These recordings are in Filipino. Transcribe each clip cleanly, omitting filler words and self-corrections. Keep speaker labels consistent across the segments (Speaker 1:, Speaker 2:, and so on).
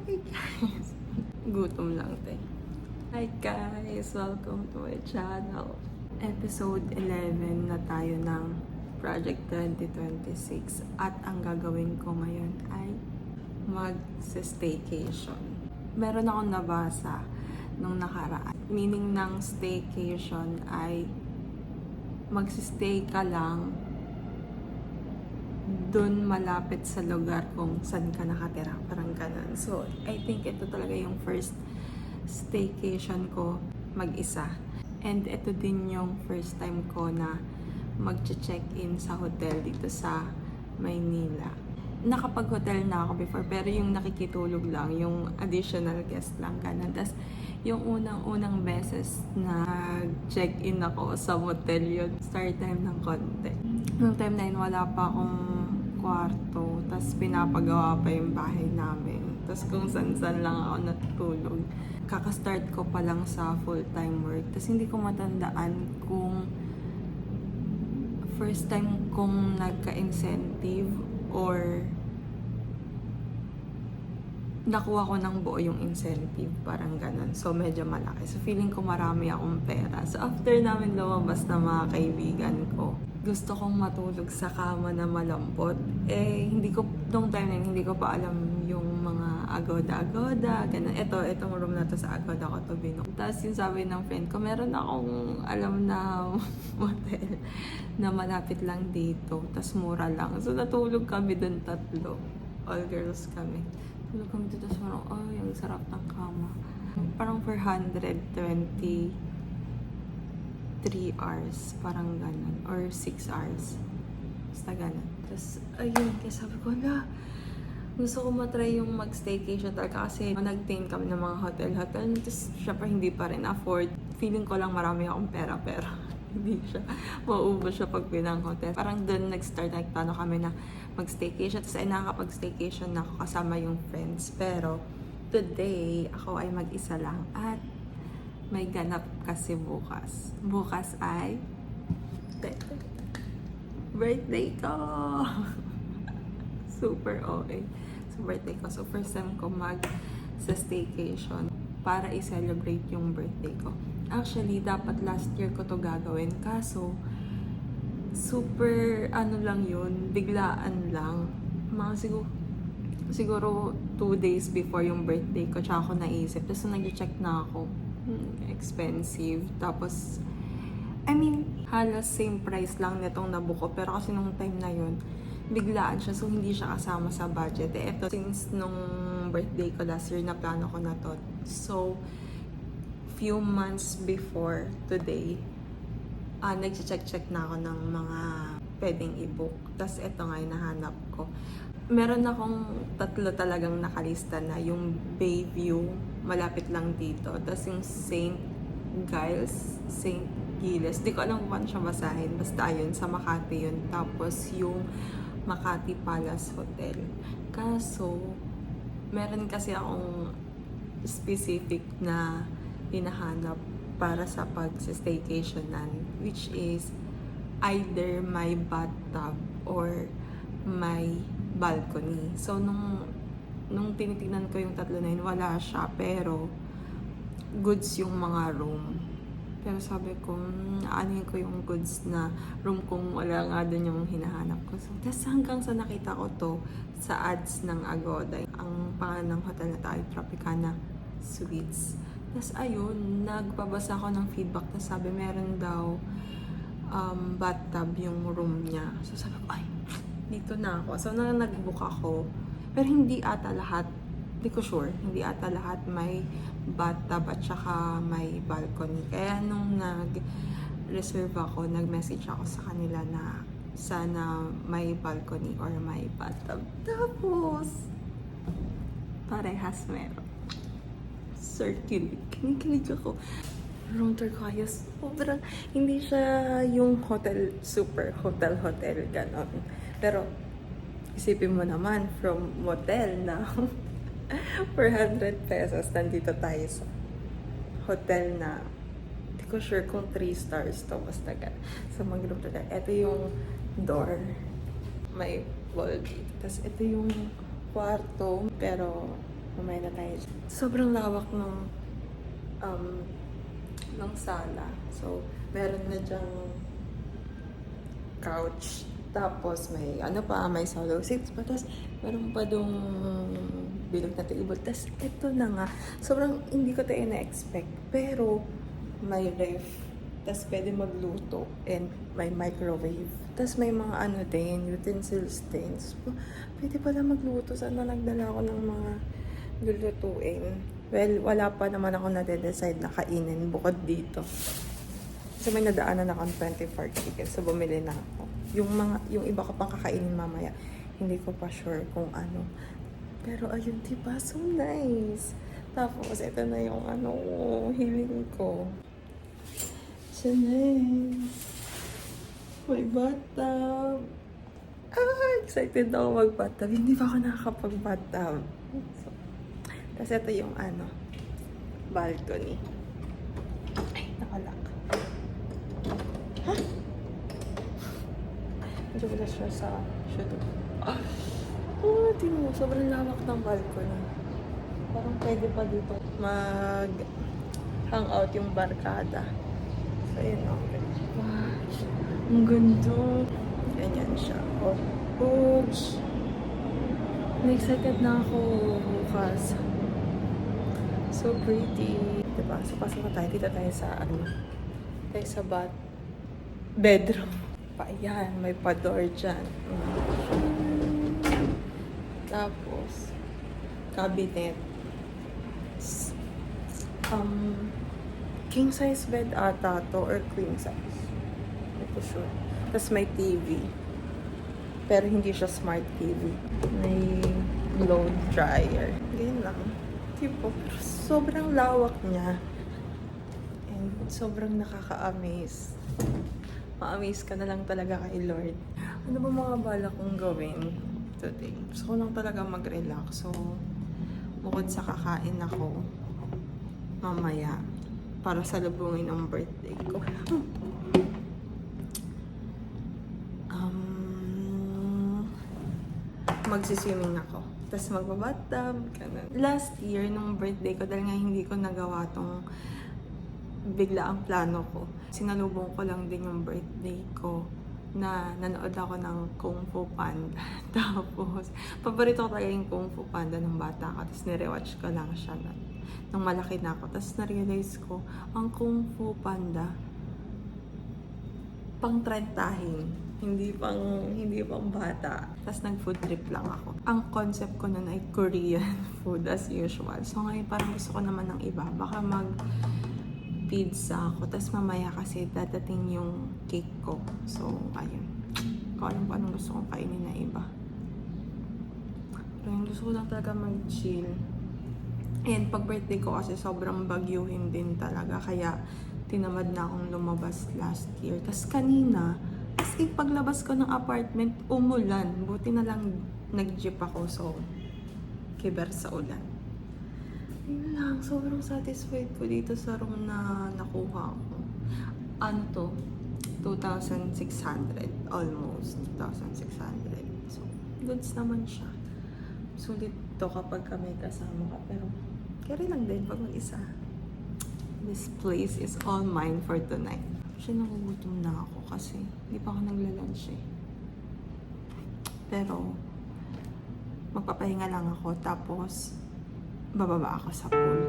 Speaker 1: Hi guys! Gutom lang te. Hi guys! Welcome to my channel. Episode 11 na tayo ng Project 2026 at ang gagawin ko ngayon ay mag-staycation. Meron akong nabasa nung nakaraan. Meaning ng staycation ay mag-stay ka lang doon malapit sa lugar kung saan ka nakatira, parang ganun. So, I think ito talaga yung first staycation ko mag-isa. And ito din yung first time ko na mag-check-in sa hotel dito sa Maynila. Nakapag-hotel na ako before, pero yung nakikitulog lang, yung additional guest lang, ganun. Tapos, yung unang-unang beses na check-in ako sa motel yun, start time ng konti. Nung time na yun, wala pa akong kwarto, tapos pinapagawa pa yung bahay namin. Tapos kung san-san lang ako natutulog. Kaka-start ko pa lang sa full-time work. Tapos hindi ko matandaan kung first time kong nagka-incentive or nakuha ko ng buo yung incentive, parang ganun. So, medyo malaki. So, feeling ko marami akong pera. So, after namin lumabas na mga kaibigan ko, gusto kong matulog sa kama na malambot. Eh, nung time na yun, hindi ko pa alam yung mga agoda-agoda, ganun. Itong room na to sa agoda ko to binok. Tapos yung sabi ng friend ko, meron akong alam na motel na malapit lang dito. Tapos mura lang. So, natulog kami dun tatlo. All girls kami. Tulog kami dito sa parang, ay, ang sarap ng kama. Parang 423 hours, parang ganun. Or 6 hours. Basta ganun. Tapos, ayun, kaya sabi ko, gusto ko matry yung mag-staycation talaga kasi nag-tain kami ng mga hotel. Tapos, syempre, hindi pa rin afford. Feeling ko lang marami akong pera, pero hindi siya, maubos siya pag pinang hotel. Parang doon nag-start, nagplano kami na mag-staycation. Tapos ay nakakapag-staycation na ako kasama yung friends. Pero today, ako ay mag-isa lang. At may ganap kasi bukas. Bukas ay birthday ko! Super okay. So birthday ko. So first time ko sa staycation para i-celebrate yung birthday ko. Actually, dapat last year ko to gagawin. Kaso, super, lang yun, biglaan lang. Mga siguro 2 days before yung birthday ko, tsaka ako naisip. Tapos nag-check na ako. Expensive. Tapos, halos same price lang nitong nabuko. Pero kasi nung time na yun, biglaan siya. So, hindi siya kasama sa budget. Ito, since nung birthday ko last year, na plano ko na to. So, few months before today, nag-check na ako ng mga pwedeng i-book. Tapos ito nga yung nahanap ko. Meron akong 3 talagang nakalista na. Yung Bayview, malapit lang dito. Tapos yung St. Giles, St. Giles. Di ko alam kung paano siya basahin. Basta yun, sa Makati yun. Tapos yung Makati Palace Hotel. Kaso, meron kasi akong specific na hinahanap para sa pag-staycationan, which is either my bathtub or my balcony. So, nung tinitingnan ko yung 3 na yun, wala siya, pero goods yung mga room. Pero sabi ko, aanin ko yung goods na room kung wala nga dun yung hinahanap ko. So, tas hanggang sa nakita ko to sa ads ng Agoda. Ang pangalan ng hotel na tayo, Tropicana Suites. Tapos ayun, nagpabasa ako ng feedback. Tapos sabi, meron daw bathtub yung room niya. So sabi ko, ay, dito na ako. So nag-book ako. Pero hindi ata lahat, hindi ko sure, hindi ata lahat may bathtub at saka may balcony. Kaya nung nag-reserve ako, nag-message ako sa kanila na sana may balcony or may bathtub. Tapos, parehas meron. Circulate. Kinikilig ako. Room tour ko ayos. Sobrang, hindi siya yung hotel, super hotel, gano'n. Pero, isipin mo naman, from motel na 400 pesos, nandito tayo sa hotel na, hindi ko sure kung 3 stars to, basta gano'n. So, mag-room tour. Ito yung door. May wall dito. Tapos, ito yung kwarto, pero Mamaya na tayo. Sobrang lawak ng sala. So, meron na dyang couch. Tapos may may solo seats pa. Tapos meron pa dong bilog na table. Tapos ito na nga. Sobrang hindi ko tayo na-expect. Pero may ref. Tapos pwede magluto. And may microwave. Tapos may mga utensils din. So, pwede pala magluto. Sana nagdala ako ng mga lulutuin. Well, wala pa naman ako na-decide na kainin bukod dito. Kasi may nadaanan akong 24 tickets. So, bumili na ako. Yung iba ko pang kakainin mamaya. Hindi ko pa sure kung ano. Pero ayun, diba? So nice. Tapos, ito na yung hiling ko. So nice. May bathtub. Excited ako mag-bathtub. Hindi pa ako nakakapag-bathtub. So, tapos ito yung balcony. Ay, nakalak. Ha? Medyo wala siya sa shadow. Tingnan mo. Sobrang lawak ng balcony. Parang pwede pa dito mag-hangout yung barkada. So, yun ako. Wow. Ang ganda. Ganyan siya. Oops. Na-excited na ako bukas. So pretty. Diba? So, pasok na tayo. Dito tayo sa tayo sa bedroom. Ayan, may pa-door dyan. Tapos, cabinet. King size bed ata to or queen size. Hindi ko sure. Tapos may TV. Pero hindi siya smart TV. May blow dryer. Ganyan lang. Tipo, sobrang lawak niya. And sobrang nakaka-amaze. Ma-amaze ka na lang talaga kay Lord. Ano ba mga bala kong gawin today? Gusto ko lang talaga mag-relax. So, bukod sa kakain ako mamaya para salubungin ang birthday ko. Magsiswimming ako. Tapos magbabathtub, ganun. Last year, nung birthday ko, dahil nga hindi ko nagawa tong bigla ang plano ko. Sinalubong ko lang din yung birthday ko na nanood ako ng Kung Fu Panda. Tapos, paborito ko talaga yung Kung Fu Panda nung bata ko. Tapos nirewatch ko lang siya nung malaki na ako. Tapos na-realize ko, ang Kung Fu Panda, pang trentahin. Hindi pang bata. Tapos nag-food trip lang ako. Ang concept ko nun ay Korean food as usual. So ngayon parang gusto ko naman ng iba. Baka mag-pizza ako. Tapos mamaya kasi dadating yung cake ko. So ayun. Kung alam ko anong gusto kong kainin na iba. Pero yung gusto ko lang talaga mag-chill. And pag birthday ko kasi sobrang bagyuhin din talaga. Kaya tinamad na akong lumabas last year. Tapos kanina, paglabas ko ng apartment, umulan. Buti na lang nag-jeep ako, so kiber sa ulan. Yun lang, sobrang satisfied ko dito sa room na nakuha ko. Ano to? 2,600. Almost 2,600. So, goods naman siya. Sulit to kapag may kasama ka. Pero, carry lang din pag mag-isa. This place is all mine for tonight. Actually, nagugutom na ako kasi hindi pa ako nagla-lunch eh. Pero, magpapahinga lang ako tapos bababa ako sa pool.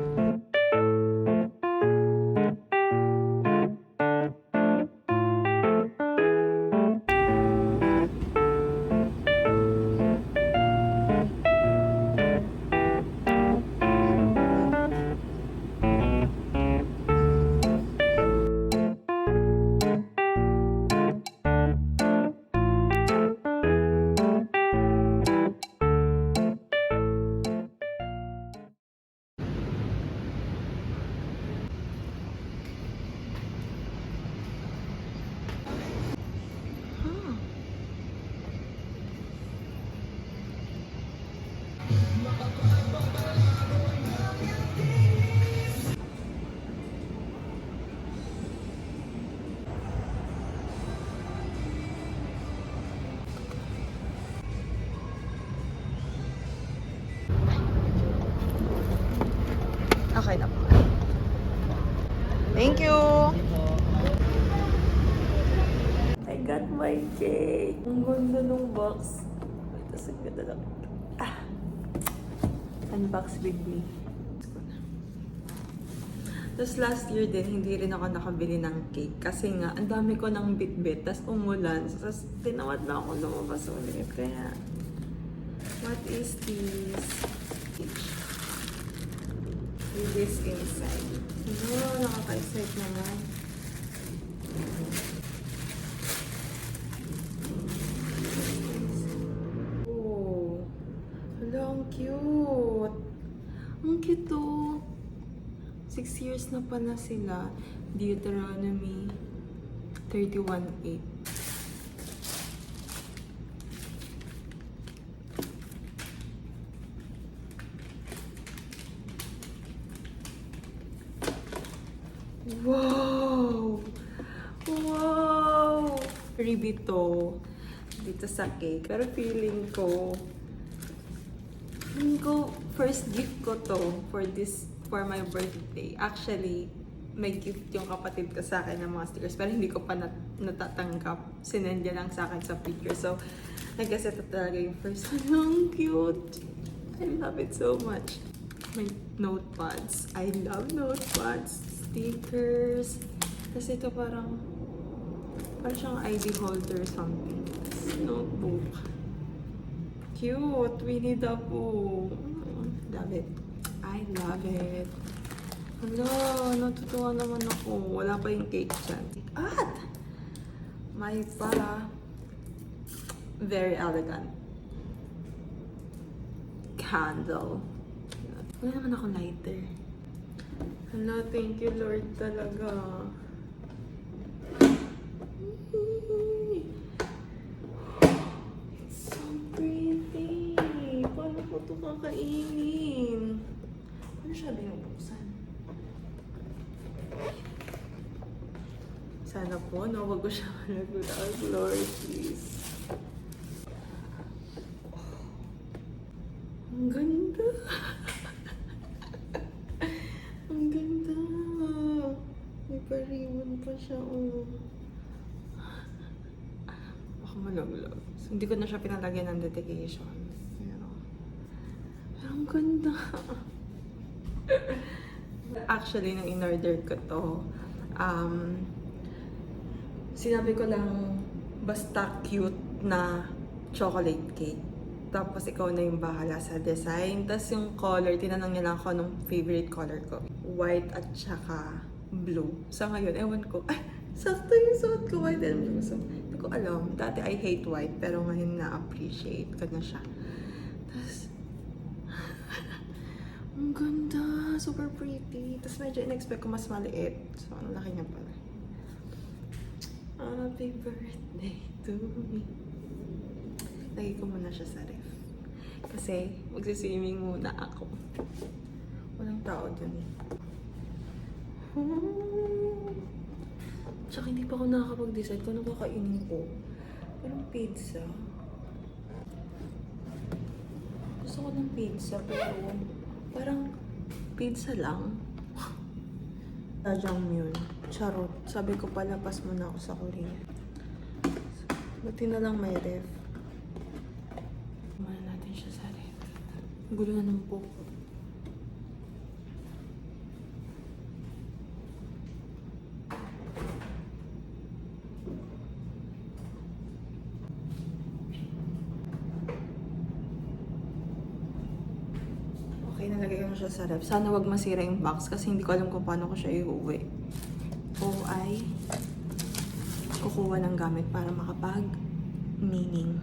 Speaker 1: Okay na po. Thank you! I got my cake! Ang ganda ng box. Tapos ang ganda lang. Unbox with me. Tapos last year din, hindi rin ako nakabili ng cake. Kasi nga, ang dami ko ng bit-bit. Tapos umulan. Tapos tinawad na ako lumabas ulit. Kaya, what is this? With this inside. Oh, nakaka-excite naman. Oh, hala, ang cute. Ang cute to. 6 years na pala sila. Deuteronomy 31:8. Wow! Wow! Freebie to dito sa cake. Pero feeling ko first gift ko to for my birthday. Actually, may gift yung kapatid ko sa akin ng mga stickers pero hindi ko pa natatanggap. Sinend niya lang sa akin sa picture. So, I guess ito talaga yung first one. Ang cute! I love it so much. My notepads. I love notepads. Stickers. Kasi ito parang siyang ID holder or something. Notebook. Cute. Winnie the Pooh. Love it. I love it. Hello, natutuwa naman ako. Wala pa yung cake dyan. At may para very elegant candle. Wala naman ako lighter. Hello, thank you Lord talaga. It's so pretty. Paano ko ito kakainin? Ano siya binubuksan? Sana po, no? Wag ko siya malaglag. Lord, please. Ang ganda. Ang ganda. May pariwan pa siya, oh. Baka malaglag. So, hindi ko na siya pinalagyan ng dedication. Pero ang ganda. Actually, nung in-order ko to, sinabi ko lang basta cute na chocolate cake. Tapos ikaw na yung bahala sa design. Tapos yung color, tinanong niya lang ako nung favorite color ko. White at saka blue. Sa ngayon, ewan ko, sakto yung suot ko, white and blue. So, hindi ko alam. Dati I hate white, pero ngayon na-appreciate ko na siya. Tapos, ang ganda. Super pretty. Tapos medyo in-expect ko mas maliit. So, ang laki niya pala. Happy birthday to me. Lagay ko muna siya sa ref. Kasi magsiswimming muna ako. Walang tao dun eh. Tsaka hindi pa ako nakakapag-decide kung ano kakainin ko. Parang pizza. Gusto ko ng pizza pero parang pizza lang. Jajangmyeon. Charot. Sabi ko palapas muna ako sa Korea. Buti na lang may ref. Kumain natin siya sa ref. Gulo na ng buhok. Okay, nalagay ko na siya sa ref. Sana wag masira yung box kasi hindi ko alam kung paano ko siya iuwi. O ay kukuha ng gamit para makapag-meaning.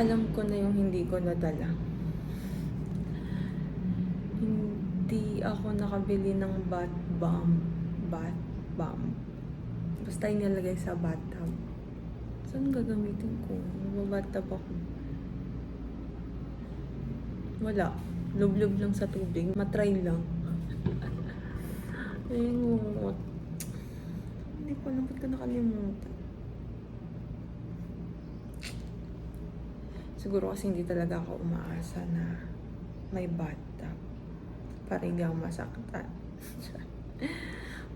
Speaker 1: Alam ko na yung hindi ko nadala. Hindi ako nakabili ng bath bomb. Basta inilagay sa bathtub. Saan gagamitin ko? Magbabathtub ako. Wala. Lublob lang sa tubig. Matry lang. Ayun. Hindi ko alam ba't ko nakalimutan. Siguro kasi hindi talaga ako umaasa na may bathtub. Para hindi ako masaktan.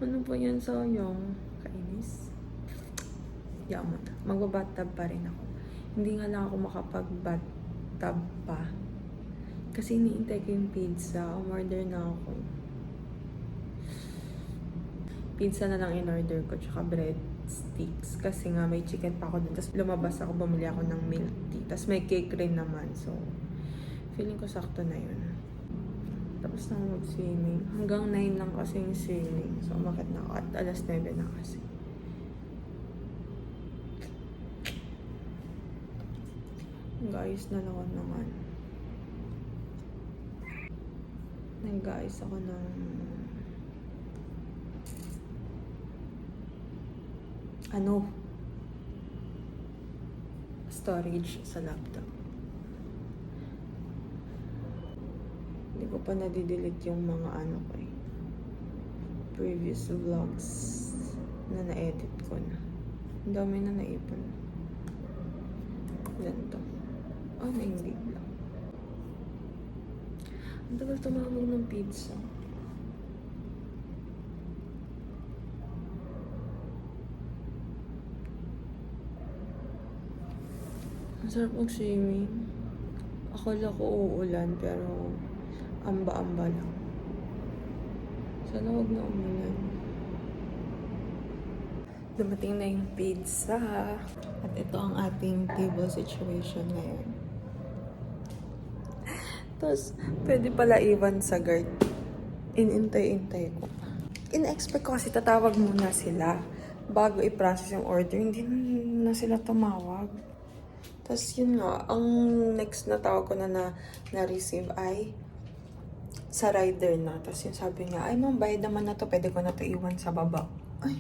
Speaker 1: Ano po yan? Sayang. Kainis. Yaman. Magbabathtub pa rin ako. Hindi nga lang ako makapag-bathtub pa. Kasi iniintay ko yung pizza. Umorder na ako. Pizza na lang in-order ko. Tsaka breadsticks. Kasi nga may chicken pa ako dun. Tapos lumabas ako, bumili ako ng milk tea. Tapos may cake rin naman. So, feeling ko sakto na yun. Tapos na ako mag-swimming. Hanggang 9 lang kasi yung swimming. So, umakit na ako. At alas 9 na kasi. Nag-ayos na lang naman. Nag-ayos ako ng storage sa laptop. Hindi ko pa nadidelete yung mga previous vlogs na na-edit ko na. Ang dami na naipon. Ganito. Nainggit lang. Ang tagal tumawag ng pizza. Ang sarap mag-swimming. Akala ko uulan pero amba-amba lang. Sana wag na umulan. Dumating na yung pizza. At ito ang ating table situation ngayon. Tapos, pwede pala iwan sa guard. Inintay-intay ko. In-expect ko kasi tatawag muna sila bago i-process yung order. Hindi na sila tumawag. Tapos yun nga, ang next na tawag ko na-receive ay sa rider na. Tapos yung sabi niya, ay ma'am, bayad naman na to. Pwede ko na to iwan sa baba. Ay,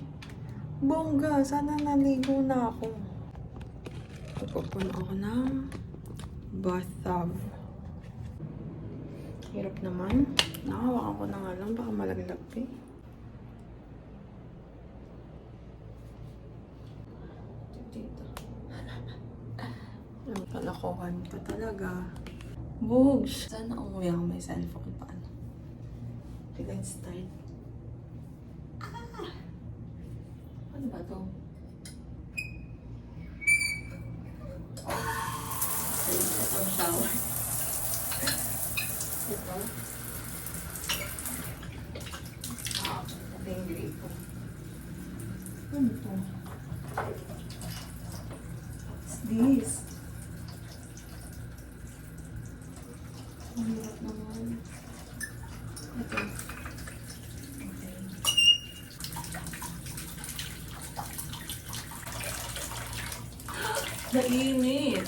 Speaker 1: bongga. Sana naligo na ako. Pupuno ako ng bathtub. Hirap naman. Nakahawakan ko na nga lang. Baka malaglag pa eh. Dito. Kalakohan ka talaga. Bugs! Sana umuwi ako may cellphone. Paano? Okay, let's start. Ano ba to? Ito ang shower. Ito. Ito yung gripo. Ano to? What's this? Ang hirap naman. Ito. Okay. Nainit!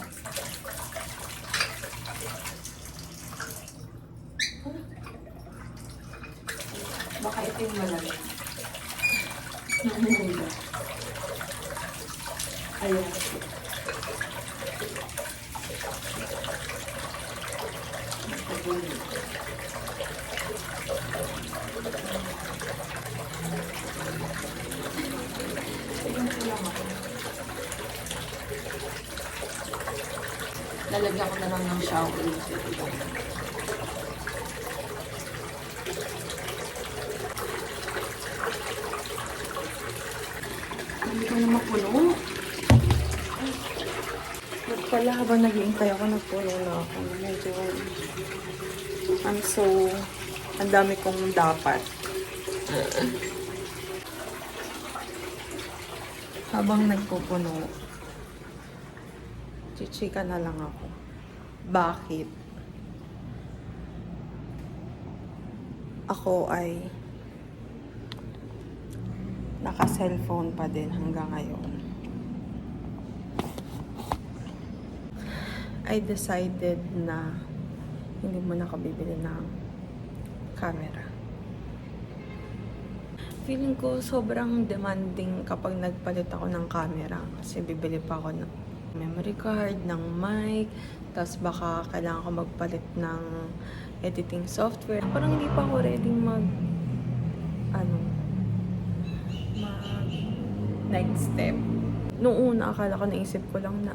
Speaker 1: Baka ito yung malamig. Namumula. Ayan. Nagpapuli. Tignan ko lang ako. Lalagyan ko na lang ng shower. Hindi ko na mapuno. Ba't pala habang nag-iintay ako, nagpuno na ako. Medyo, ang dami kong dapat. Habang nagpupuno, chichika na lang ako. Bakit? Ako ay naka-cellphone pa din hanggang ngayon. I decided na hindi mo na ako bibili ng camera. Feeling ko sobrang demanding kapag nagpalit ako ng camera. Kasi bibili pa ako ng memory card, ng mic, tapos baka kailangan ko magpalit ng editing software. Parang hindi pa ako ready mag next step. Noong una, akala ko, naisip ko lang na,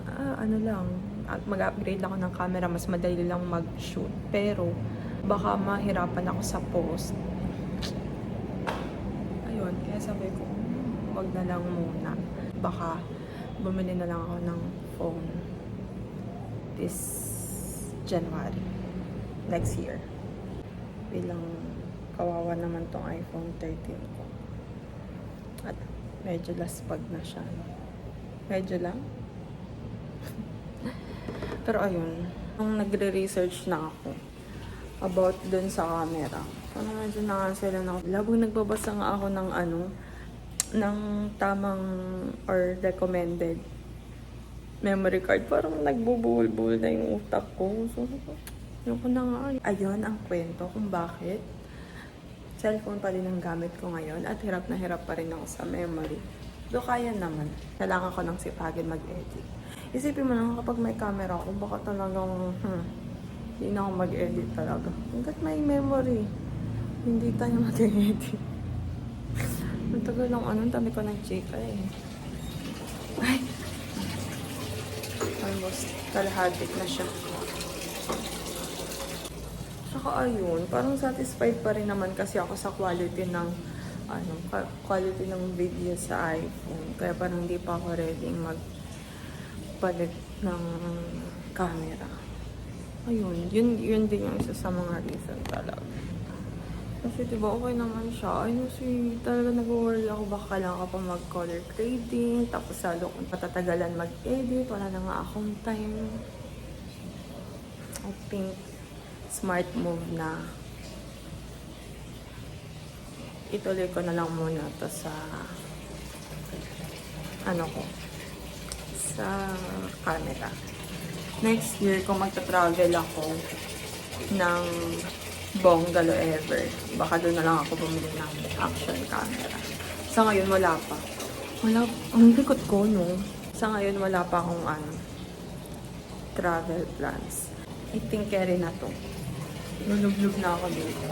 Speaker 1: mag-upgrade ako ng camera, mas madali lang mag-shoot. Pero, baka mahirapan ako sa post. Ayun, kaya sabi ko, wag na lang muna. Baka, bumili na lang ako ng phone this January, next year. Bilang kawawa naman tong iPhone 13 ko. At medyo laspag na siya. Medyo lang. Pero ayun, nung nagre-research na ako about dun sa camera, parang medyo nakansela na ako. Labang nagbabasa nga ako ng ng tamang or recommended memory card. Parang nagbubuhol-buhol na yung utak ko. So, yun ko na nga. Ayun ang kwento kung bakit cellphone pa rin ang gamit ko ngayon at hirap na hirap pa rin ako sa memory. Do kaya naman. Kailangan ko ng sipagin mag-edit. Isipin mo lang kapag may camera ako, baka talagang hindi na ako mag-edit talaga. Hanggat may memory, hindi tayo mag-edit. Matagal lang tabi ko ng chika eh. Ay! Almost kalahatik na siya. Saka ayun, parang satisfied pa rin naman kasi ako sa quality ng quality ng video sa iPhone. Kaya parang hindi pa ako ready magpalit ng camera. Ayun, yun din yung isa sa mga reason talaga. Kasi diba okay naman siya. Ayun, talaga nag-worry ako baka kailangan ka pa mag-color grading. Tapos lalo kung patatagalan mag-edit. Wala na nga akong time. I think smart move na ituloy ko na lang muna to sa sa camera. Next year, kung magta-travel ako ng bongalo ever, baka doon na lang ako bumili ng action camera. Sa ngayon, wala pa. Ang likot ko, no? Sa ngayon, wala pa akong travel plans. I think carry na to. Lulub-lub na ako dito.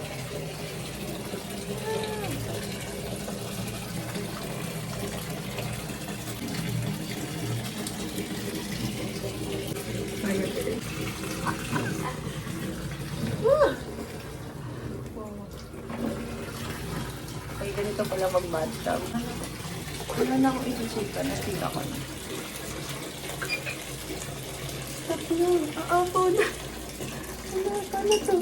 Speaker 1: Ay, ganito pala mag-bathtub. Wala na akong isusuka na sila ko na. Stop yun. Aapo na. Ano to?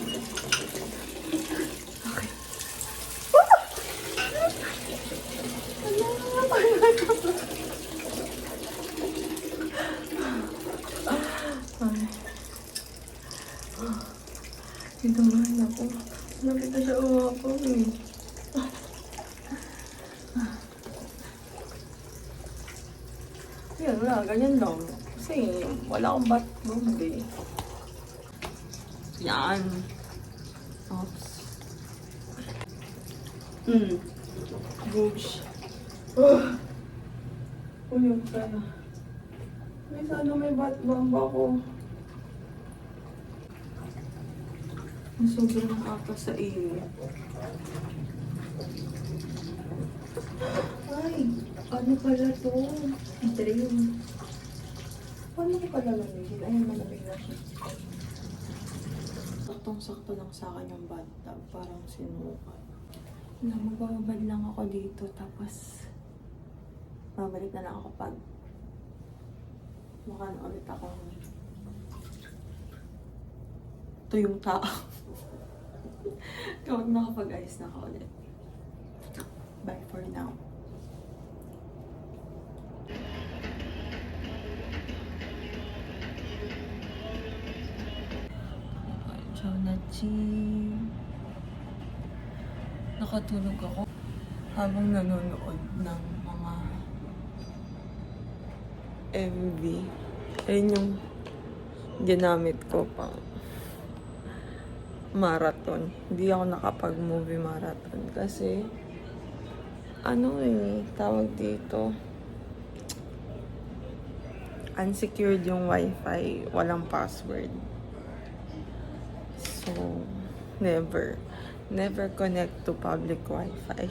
Speaker 1: Okay. Ito mahal ako. Lapit na siya umapo eh. Yan, wala. Ganyan lang. Kasi wala akong bathroom eh. Yan. Oops. Goosh. Uyog tayo. May sana may bath-bomb ako. Sobrang apa sa iyo. Ay, ano pala to? Dream. Paano ko pala lamigin? Ayun, malamig na siya. Saktong-sakto lang sa akin yung bathtub. Parang sinukat. Magbabad lang ako dito. Tapos, babalik na lang ako pag mukha na ulit ako. Ito yung tao. Kapag nakapag-ayos na ako ulit. Bye for now. Ciao na, Chi. Nakatulog ako habang nanonood ng mga MV. Ayun yung ginamit ko pang marathon. Hindi ako nakapag-movie marathon kasi tawag dito, unsecured yung wifi, walang password. So, never connect to public wifi.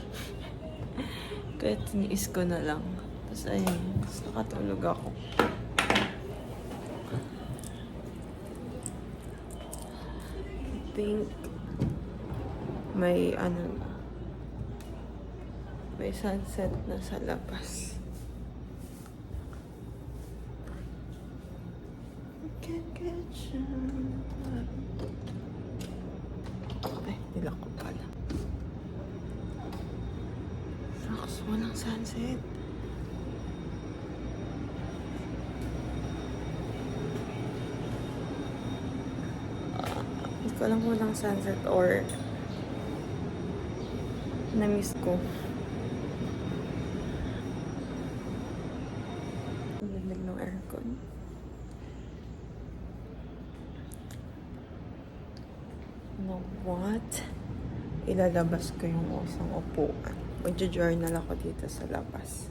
Speaker 1: Kaya tiniis ko na lang. Tapos ayun, nakatulog ako. I think may may sunset na sa labas. Can't catch you. Ay, nilak ko pala. Rocks, walang sunset. Hindi ko alam kung walang sunset or na-miss ko. Ang lamig ng aircon. You know what? Ilalabas ko yung isang upuan. Magja-journal ako dito sa labas.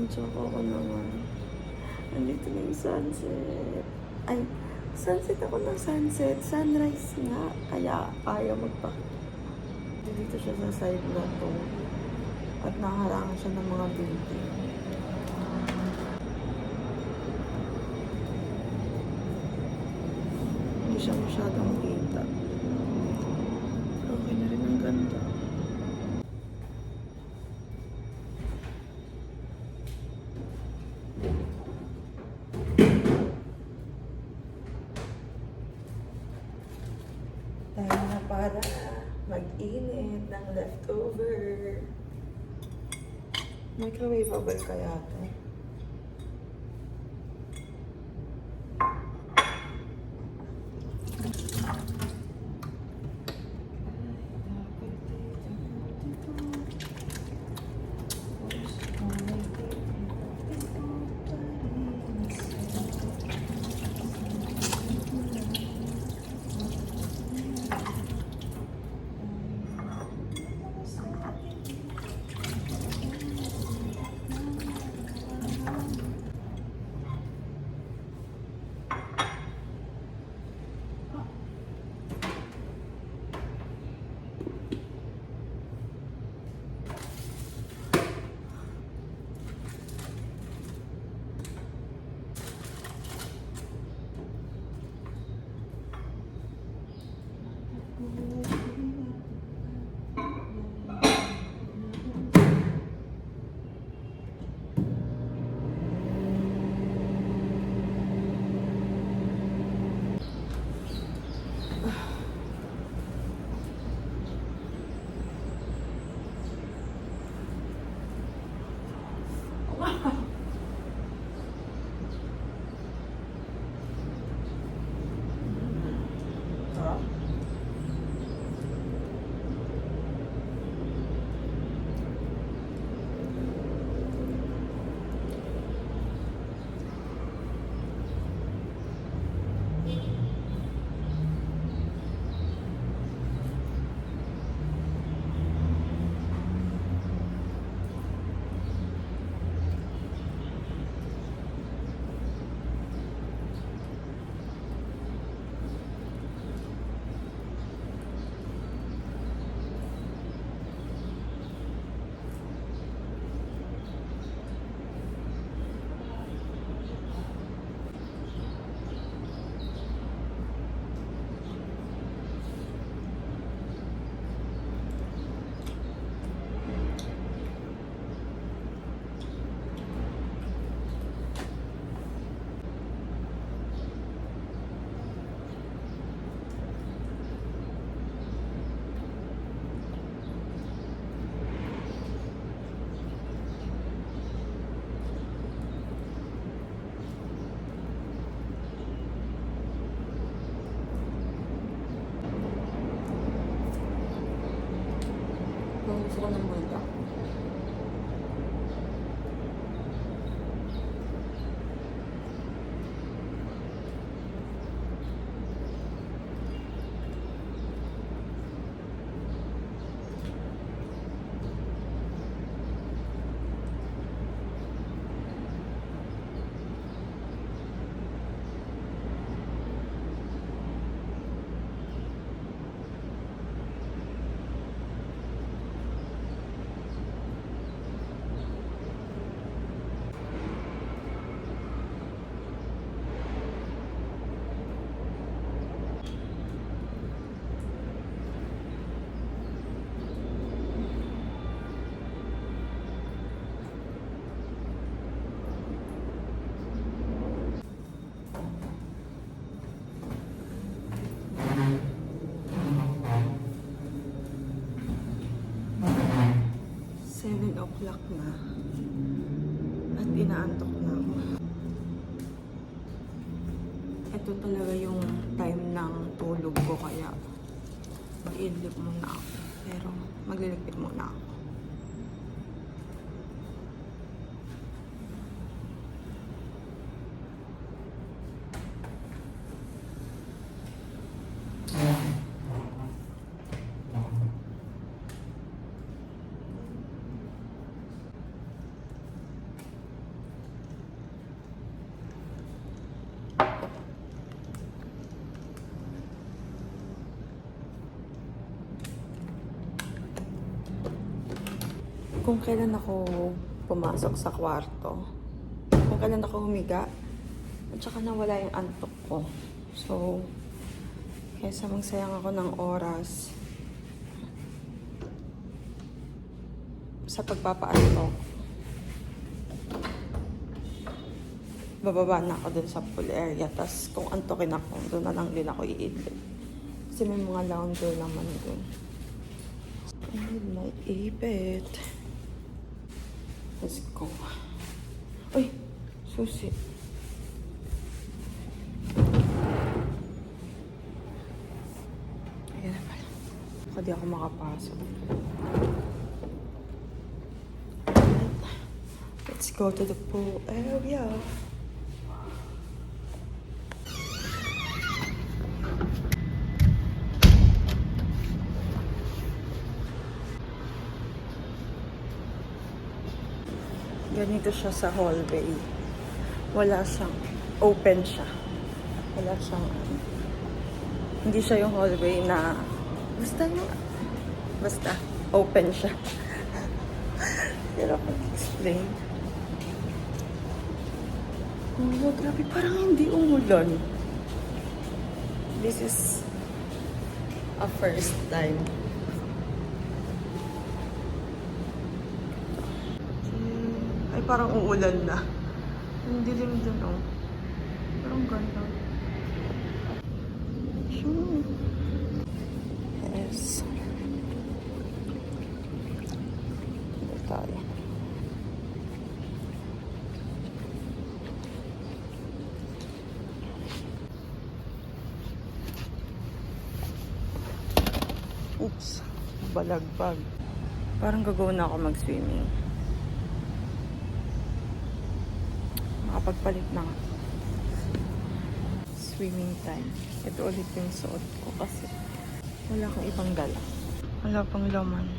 Speaker 1: Ang tsaka ko naman. Andito na yung sunset. Ay, sunset ako ng sunset. Sunrise nga. Kaya ayaw magpakita. Dito siya sa side na to. At nakaharangan siya ng mga building. Hindi siya masyadong kita. Okay na rin ang ganda. Dahil na para mag-init ng leftover. Microwaveable kaya to? Gusto ko ng multo. O'clock na at inaantok na ako. Ito talaga yung time ng tulog ko kaya mag-idlip muna ako. Pero magliligpit muna ako. Kung kailan ako pumasok sa kwarto, kung kailan ako humiga, at saka nawala yung antok ko. So, kaysa magsayang ako ng oras sa pagpapaantok, bababa na ako dun sa pool area. Tapos kung antokin ako, doon na lang din ako iidlip. Kasi may mga lounger naman dun. I need my ipit. Let's go. Ay! Susi. Ayan na pala. Baka di ako makapasok. Let's go to the pool area. Ganito siya sa hallway. Wala siyang, open siya. Wala siyang, hindi siya yung hallway na, basta, open siya. Pero pag-explain. Oh, grabe, parang hindi umulan. This is a first time. Ay, parang uulan na. Ang dilim dun, oh. Parang ganda. Sure. Yes. Dito tayo. Oops. Balagbag. Parang gagawin na ako mag-swimming. Makapagpalit na nga. Swimming time. Ito ulit yung suot ko kasi wala akong ibang dala. Wala pang laman.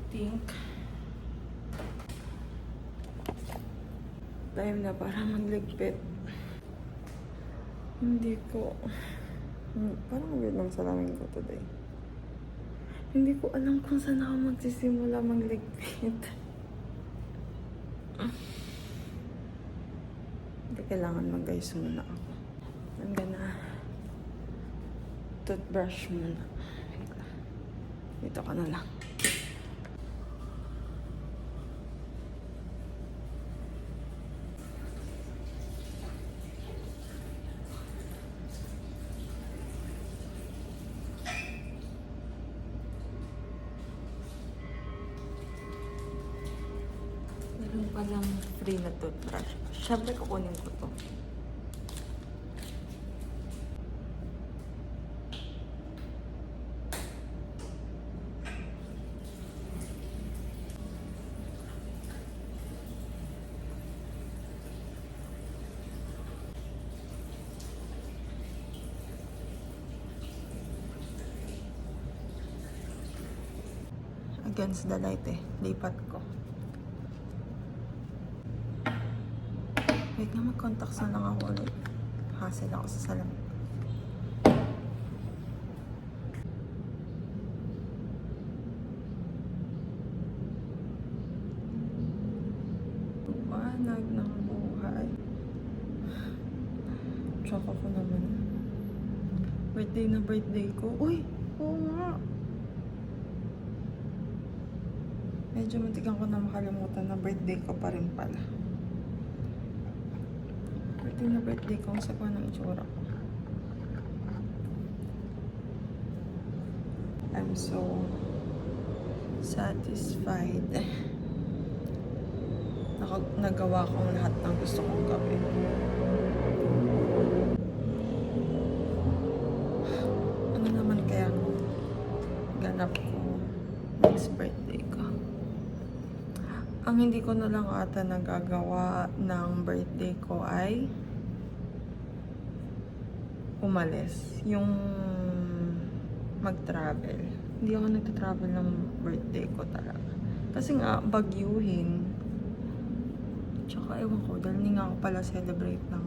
Speaker 1: Think time na para magligpit. Hindi ko parang weird ng salamin ko today. Hindi ko alam kung saan ako magsisimula magligpit. Hindi kailangan mag-guys muna ako. I'm gonna toothbrush muna. Dito ka na lang. Meron palang free na toothbrush. Siyempre kukunin ko to. Against the light eh. Lipat ko. Wait nga, mag-contacts na lang ako ulit. Hassle ako sa salamin. Buwanag ng buhay. Tsaka ko naman. Birthday na birthday ko. Uy! Oo nga! Medyo matigang ko na makalimutan na birthday ko pa rin pala. Birthday na birthday ko, ang sakwa ng itsura ko. I'm so satisfied. Nagawa ko lahat ng gusto kong gawin. Ano naman kaya ganap ko next birthday ko? Ang hindi ko na lang ata nagagawa ng birthday ko ay umalis. Yung mag-travel. Hindi ako nag-travel ng birthday ko talaga. Kasi nga, bagyuhin. Tsaka ewan ko, dahil hindi nga ako pala celebrate ng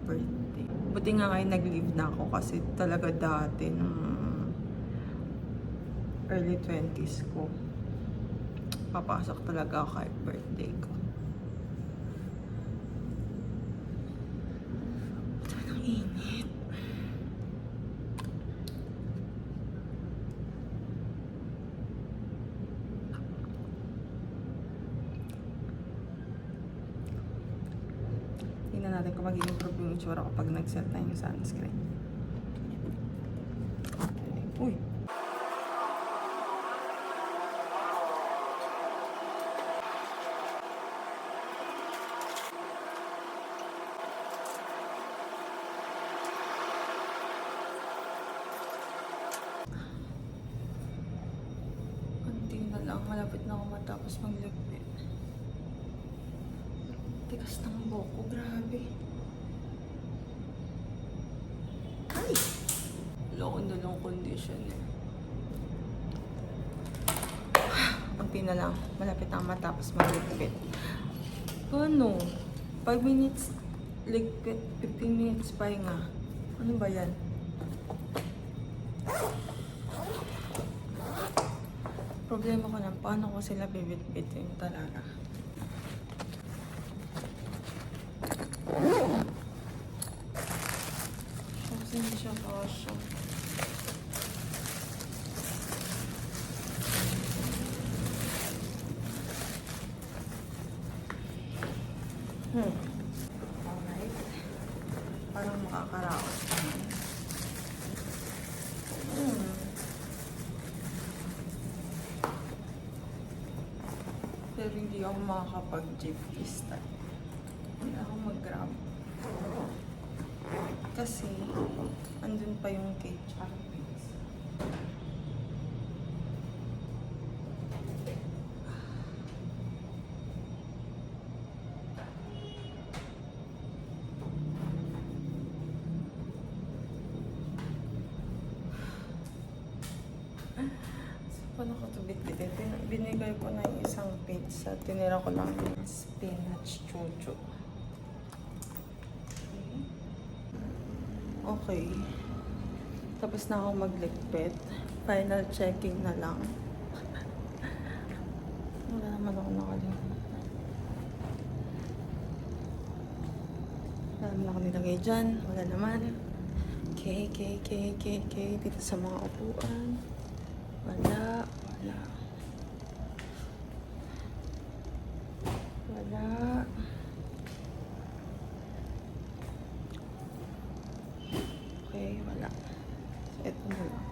Speaker 1: birthday. Buti nga ngayon nag-leave na ako kasi talaga dati nung early 20s ko. Papasok talaga ako kahit birthday ko. Ito ang init. Tingnan natin kung mag-improve yung itsura ko pag nag-set na yung sunscreen. Okay. Uy! Kunti na lang. Malapit na ako matapos magligpit. Tigas ng buhok ko. Grabe. Ay! Loon na lang condition eh. Kunti na lang. Malapit na ako matapos magligpit. Ano? 5 minutes ligpit. 15 minutes pahinga. Ano ba yan? Problema ko lang, paano ko sila bibit-bitin talaga? Kasi hindi siya kasya. Alright. Parang makakaraos naman. Pero hindi ako makakapag-jeep this time. Hindi ako mag-grab. Kasi, andun pa yung cake tsaka pizza. Paano ko ito bitbitin? Binigay ko na yung isang pizza. Tinira ko lang yung spinach chuchu. Okay. Tapos na ako magligpit. Final checking na lang. Wala naman ako nakalimutan. Wala naman ako nilagay dyan. Wala naman. Okay. Dito sa mga upuan. Wala. Okay, wala. So, ito na lang.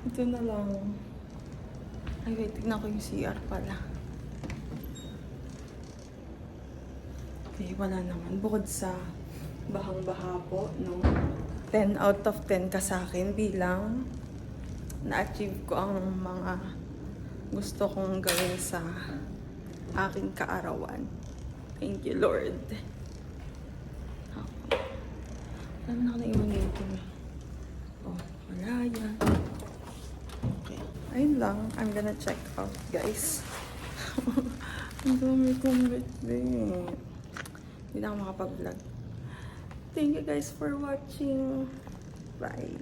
Speaker 1: Ito na lang. Ay, wait. Tignan ko yung CR pala. Okay, wala naman. Bukod sa bahang-baha po, no? 10 out of 10 ka sa akin bilang na-achieve ko ang mga gusto kong gawin sa aking kaarawan. Thank you, Lord. Alam na ako na iwan dito. Oh, wala yan. Okay. Ayun lang. I'm gonna check out, guys. Ang dami kong bitbit. Hindi na ako makapag-vlog. Thank you guys for watching. Bye.